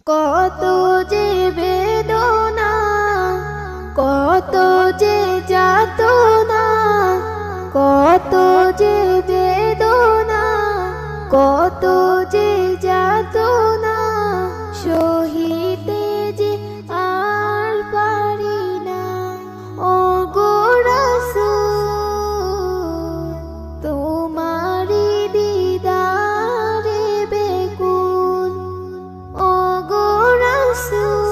কত যে বেদনা, কত যে যাতনা, কত যে বেদনা, কত যে যাতনা, সহিতে যে আর পারি না। ও গো রাসূল, তোমারি দিদারে বেকুল। ও গো রাসূল,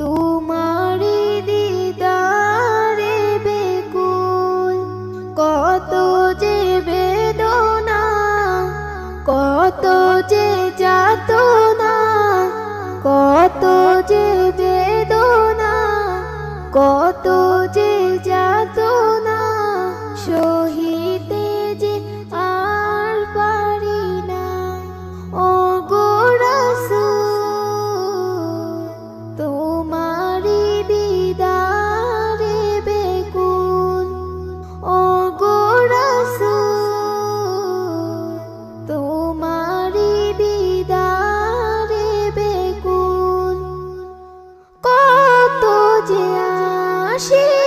তোমারি দিদারে বেকুল। কত যে বেদনা, কত যে যাতনা, কত যে বেদনা, কত যে যাতনা, সহিতে যে আর পারি না। ও গো রাসূল, তোমারি দিদারে বেকুল। ও গো রাসূল, তোমারি দিদারে বেকুল। কত যে আশিক